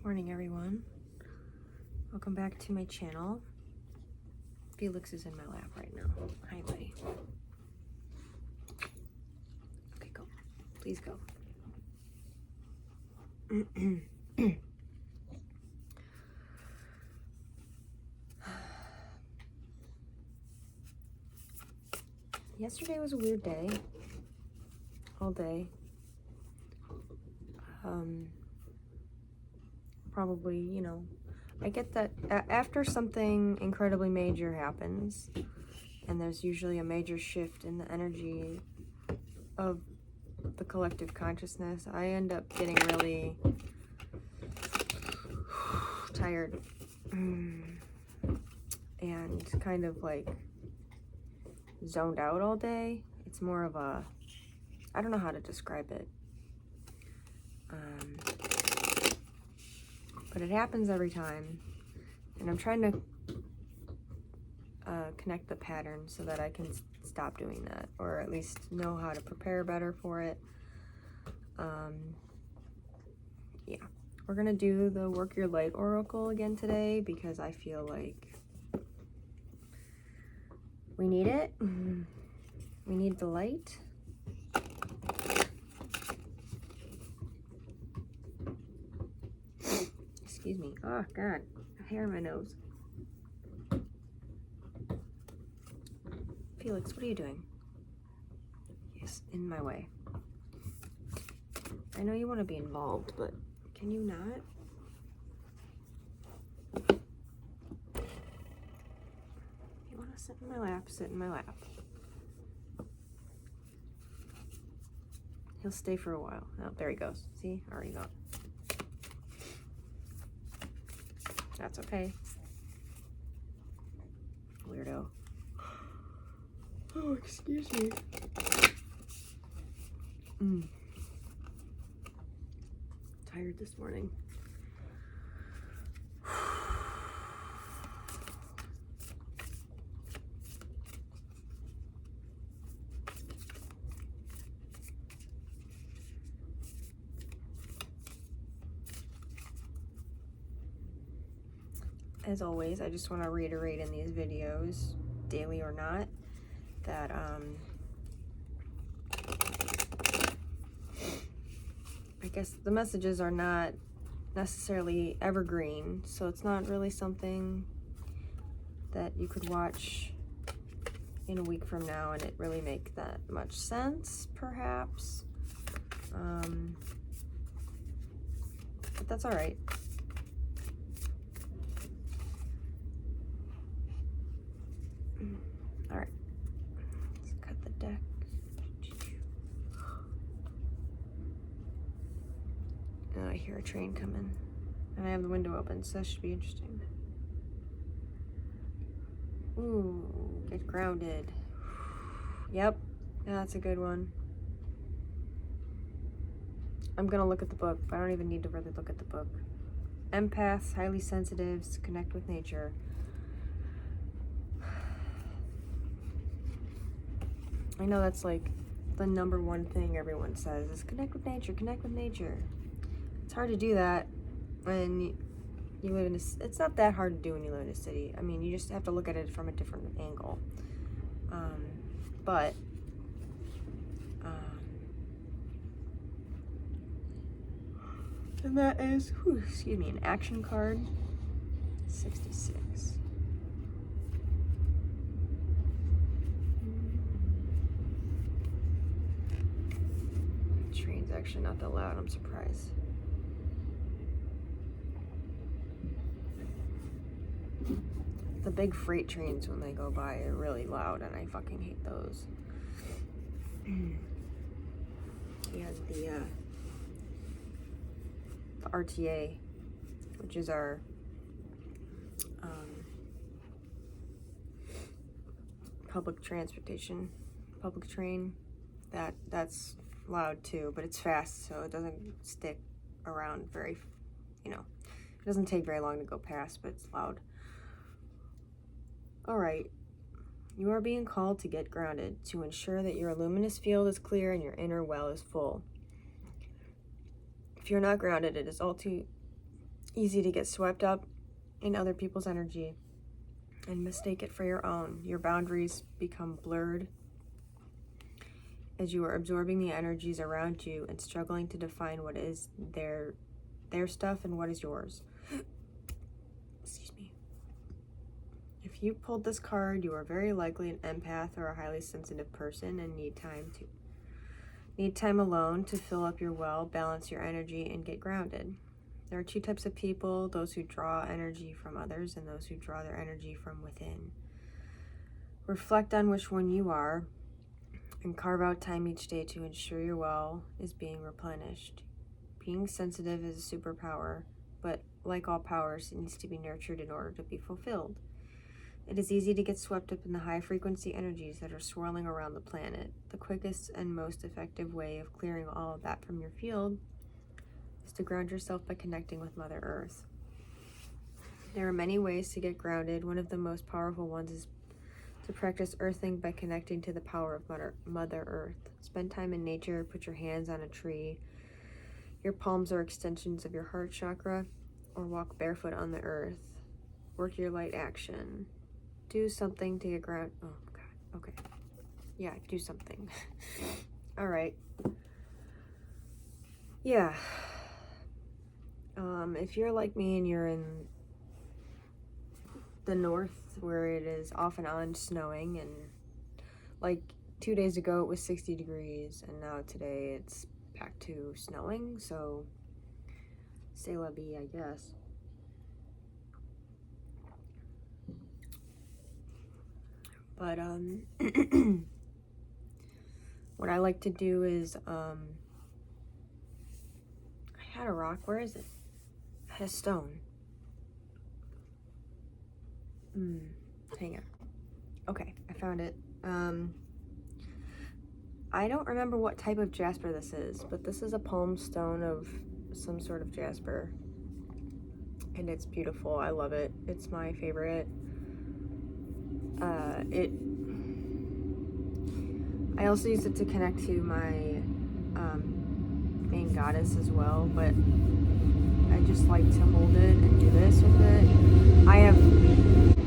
Morning, everyone. Welcome back to my channel. Felix is in my lap right now. Hi, buddy. Okay, go. Please go. Yesterday was a weird day. All day. Probably, I get that after something incredibly major happens, and there's usually a major shift in the energy of the collective consciousness, I end up getting really tired and kind of like zoned out all day. It's more of a, I don't know how to describe it. But it happens every time, and I'm trying to connect the pattern so that I can stop doing that, or at least know how to prepare better for it. Yeah, we're gonna do the Work Your Light Oracle again today because I feel like we need it. We need the light. Excuse me. Oh, God. Hair in my nose. Felix, what are you doing? Yes, in my way. I know you want to be involved, but can you not? You want to sit in my lap? Sit in my lap. He'll stay for a while. Oh, there he goes. See? Already gone. That's okay. Weirdo. Oh, excuse me. Tired this morning. As always, I just want to reiterate in these videos, daily or not, that I guess the messages are not necessarily evergreen, so it's not really something that you could watch in a week from now and it really make that much sense, perhaps. But that's all right. All right, let's cut the deck. Oh, I hear a train coming, and I have the window open, so that should be interesting. Ooh, get grounded. Yep, that's a good one. I'm gonna look at the book, but I don't even need to really look at the book. Empaths, highly sensitives, connect with nature. I know that's like the number one thing everyone says is connect with nature, connect with nature. It's hard to do that when you live in a, it's not that hard to do when you live in a city. I mean, you just have to look at it from a different angle. And that is, excuse me, an action card, 66. Train's actually not that loud, I'm surprised. The big freight trains when they go by are really loud and I fucking hate those. We have the RTA, which is our public transportation, public train. That's loud too, but it's fast, so it doesn't stick around very, it doesn't take very long to go past, but it's loud. All right, you are being called to get grounded, to ensure that your luminous field is clear and your inner well is full. If you're not grounded, it is all too easy to get swept up in other people's energy and mistake it for your own. Your boundaries become blurred as you are absorbing the energies around you and struggling to define what is their stuff and what is yours. Excuse me. If you pulled this card, you are very likely an empath or a highly sensitive person and need time alone to fill up your well, balance your energy, and get grounded. There are two types of people: those who draw energy from others and those who draw their energy from within. Reflect on which one you are and carve out time each day to ensure your well is being replenished. Being sensitive is a superpower, but like all powers, it needs to be nurtured in order to be fulfilled. It is easy to get swept up in the high-frequency energies that are swirling around the planet. The quickest and most effective way of clearing all of that from your field is to ground yourself by connecting with Mother Earth. There are many ways to get grounded. One of the most powerful ones is to practice earthing by connecting to the power of Mother Earth. Spend time in nature, put your hands on a tree. Your palms are extensions of your heart chakra, or walk barefoot on the earth. Work your light action. Do something to get grounded. Oh, God. Okay. Yeah, do something. All right. Yeah. If you're like me and you're in the north where it is off and on snowing, and like 2 days ago it was 60 degrees and now today it's back to snowing, so c'est la vie, I guess. But what I like to do is I had a rock. Where is it? I had a stone. Hang on. Okay, I found it. I don't remember what type of jasper this is, but this is a palm stone of some sort of jasper. And it's beautiful. I love it. It's my favorite. I also use it to connect to my main goddess as well, but I just like to hold it and do this with it.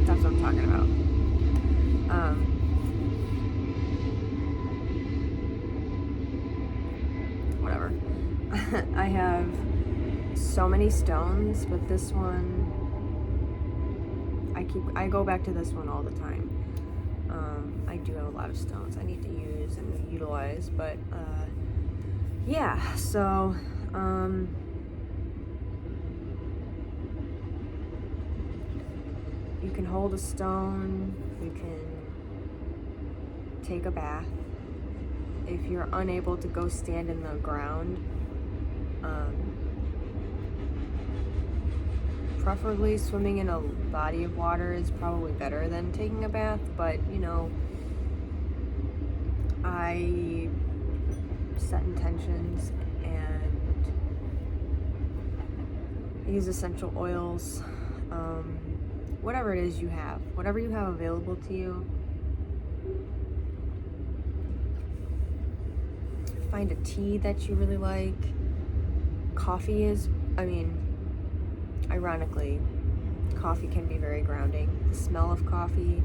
That's what I'm talking about. Whatever. I have so many stones, but this one, I go back to this one all the time. I do have a lot of stones I need to use and utilize, but yeah, so you can hold a stone, you can take a bath. If you're unable to go stand in the ground, preferably swimming in a body of water is probably better than taking a bath, but you know, I set intentions and use essential oils, whatever it is you have, whatever you have available to you. Find a tea that you really like. Coffee is, ironically, coffee can be very grounding. The smell of coffee.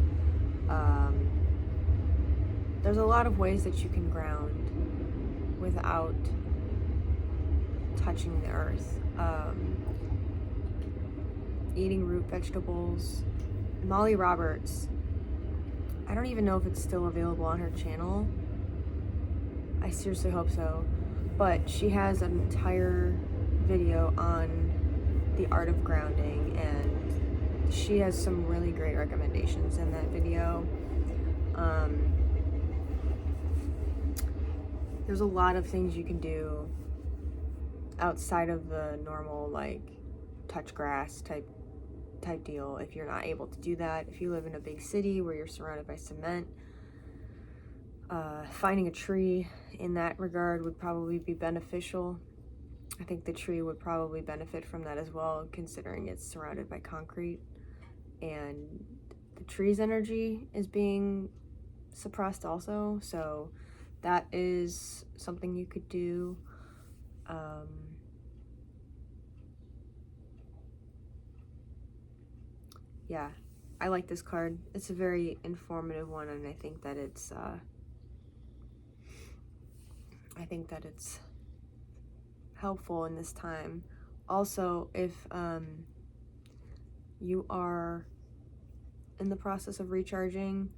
There's a lot of ways that you can ground without touching the earth. Eating root vegetables. Molly Roberts, I don't even know if it's still available on her channel. I seriously hope so. But she has an entire video on the art of grounding, and she has some really great recommendations in that video. There's a lot of things you can do outside of the normal, like, touch grass type deal. If you're not able to do that, if you live in a big city where you're surrounded by cement, finding a tree in that regard would probably be beneficial. I think the tree would probably benefit from that as well, considering it's surrounded by concrete and the tree's energy is being suppressed also, so that is something you could do. yeah, I like this card. It's a very informative one, and I think that it's helpful in this time. Also, if you are in the process of recharging,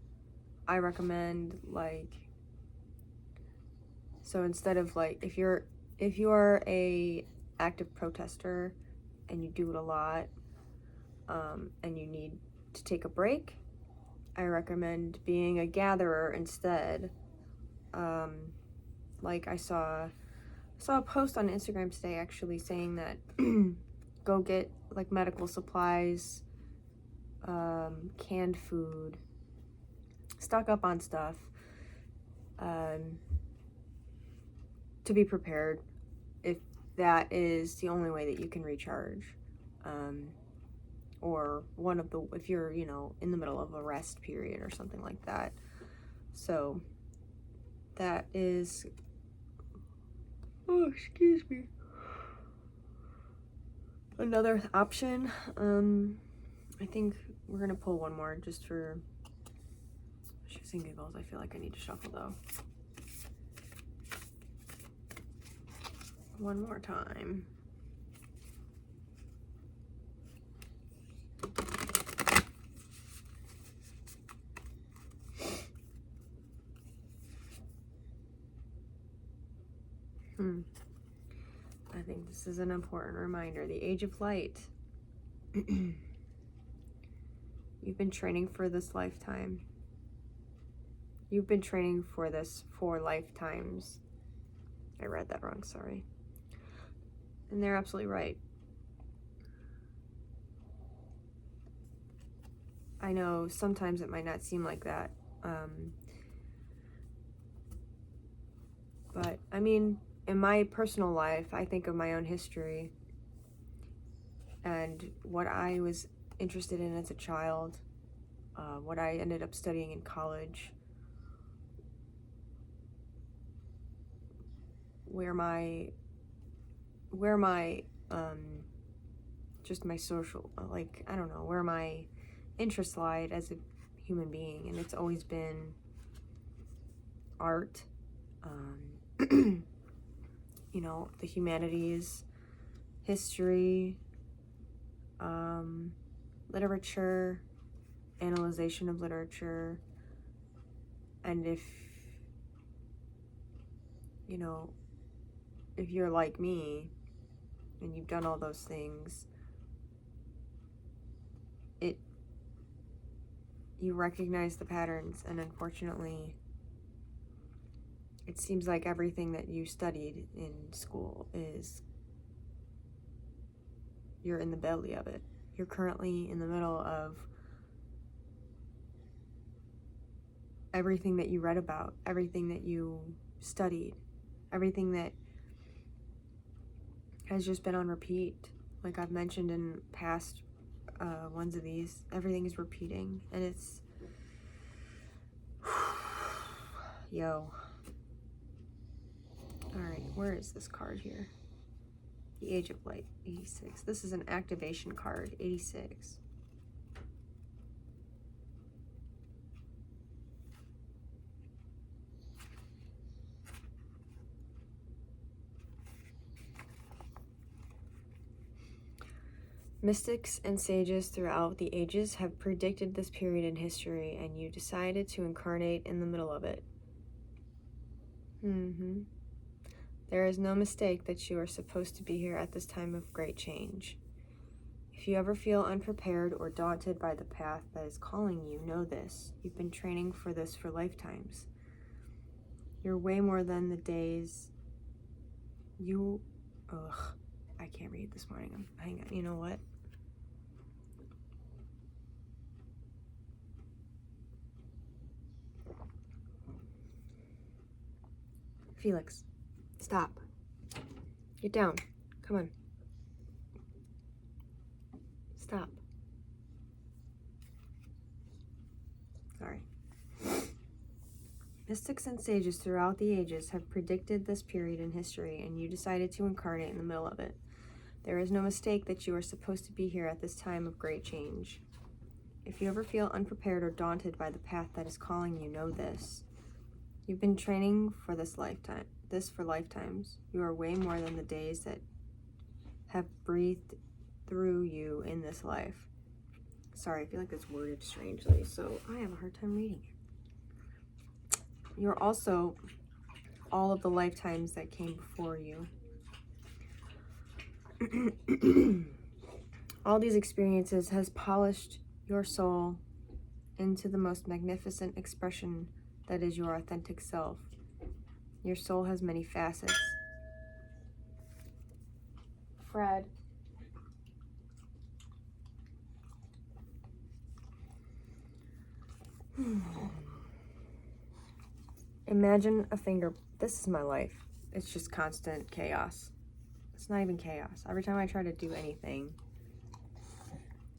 I recommend, like, so instead of, like, if you're a active protester and you do it a lot, and you need to take a break, I recommend being a gatherer instead. Like, I saw a post on Instagram today actually saying that go get, like, medical supplies, canned food, stock up on stuff, to be prepared if that is the only way that you can recharge, or if you're, you know, in the middle of a rest period or something like that. So that is, oh, excuse me, another option. I think we're gonna pull one more just for shits and giggles. I feel like I need to shuffle though. One more time. I think this is an important reminder. The Age of Light. You've been training for this lifetime. You've been training for this for lifetimes. I read that wrong, sorry. And they're absolutely right. I know sometimes it might not seem like that. But, I mean, in my personal life, I think of my own history and what I was interested in as a child, what I ended up studying in college, where my just my social, like, I don't know, where my interests lied as a human being, and it's always been art, you know, the humanities, history, literature, analyzation of literature. And if, you know, if you're like me and you've done all those things, you recognize the patterns, and unfortunately it seems like everything that you studied in school you're in the belly of it. You're currently in the middle of everything that you read about, everything that you studied, everything that has just been on repeat. Like I've mentioned in past ones of these, everything is repeating, and it's yo. All right, where is this card here? The Age of Light, 86. This is an activation card, 86. Mystics and sages throughout the ages have predicted this period in history, and you decided to incarnate in the middle of it. There is no mistake that you are supposed to be here at this time of great change. If you ever feel unprepared or daunted by the path that is calling you, know this. You've been training for this for lifetimes. You're way more than the days I can't read this morning. Hang on, you know what? Felix, stop. Get down. Come on. Stop. Sorry. Mystics and sages throughout the ages have predicted this period in history, and you decided to incarnate in the middle of it. There is no mistake that you are supposed to be here at this time of great change. If you ever feel unprepared or daunted by the path that is calling you, know this. You've been training for this for lifetimes. You are way more than the days that have breathed through you in this life. Sorry, I feel like it's worded strangely, so I have a hard time reading it. You're also all of the lifetimes that came before you. All these experiences has polished your soul into the most magnificent expression that is your authentic self. Your soul has many facets. Fred. Imagine a finger. This is my life. It's just constant chaos. It's not even chaos. Every time I try to do anything,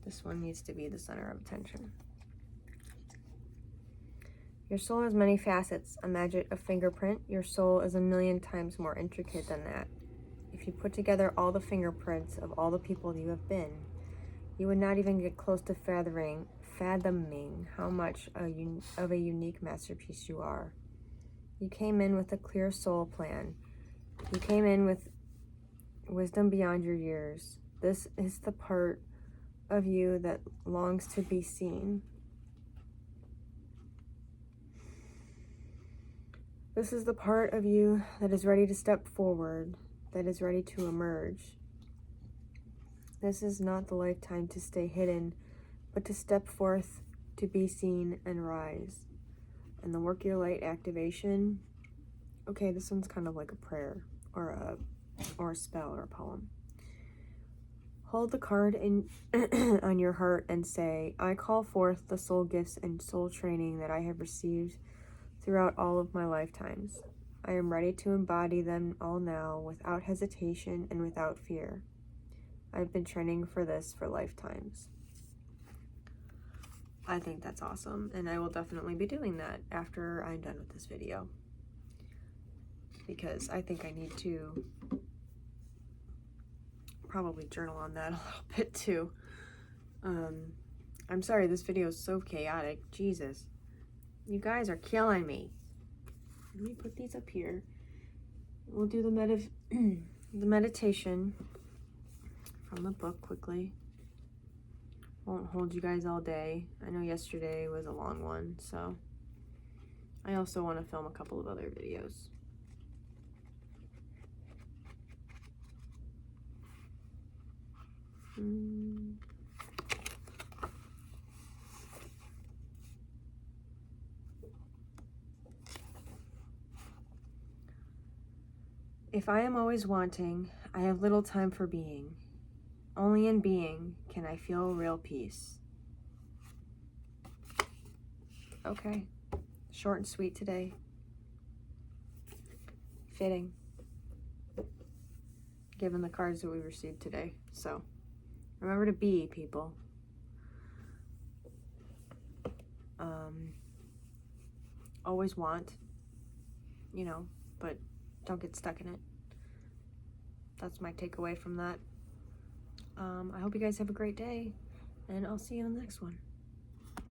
this one needs to be the center of attention. Your soul has many facets. Imagine a fingerprint. Your soul is 1,000,000 times more intricate than that. If you put together all the fingerprints of all the people you have been, you would not even get close to fathoming how much of a unique masterpiece you are. You came in with a clear soul plan. You came in with wisdom beyond your years. This is the part of you that longs to be seen. This is the part of you that is ready to step forward, that is ready to emerge. This is not the lifetime to stay hidden, but to step forth, to be seen and rise. And the Work Your Light activation, okay, this one's kind of like a prayer or a spell or a poem. Hold the card in on your heart and say, I call forth the soul gifts and soul training that I have received throughout all of my lifetimes. I am ready to embody them all now without hesitation and without fear. I've been training for this for lifetimes. I think that's awesome, and I will definitely be doing that after I'm done with this video, because I think I need to probably journal on that a little bit too. I'm sorry this video is so chaotic. Jesus, you guys are killing me. Let me put these up here. We'll do the meditation from the book quickly. Won't hold you guys all day. I know yesterday was a long one, so I also want to film a couple of other videos. If I am always wanting, I have little time for being. Only in being can I feel real peace. Okay, short and sweet today. Fitting, given the cards that we received today. So, remember to be, people. Always want, but don't get stuck in it. That's my takeaway from that. I hope you guys have a great day, and I'll see you in the next one.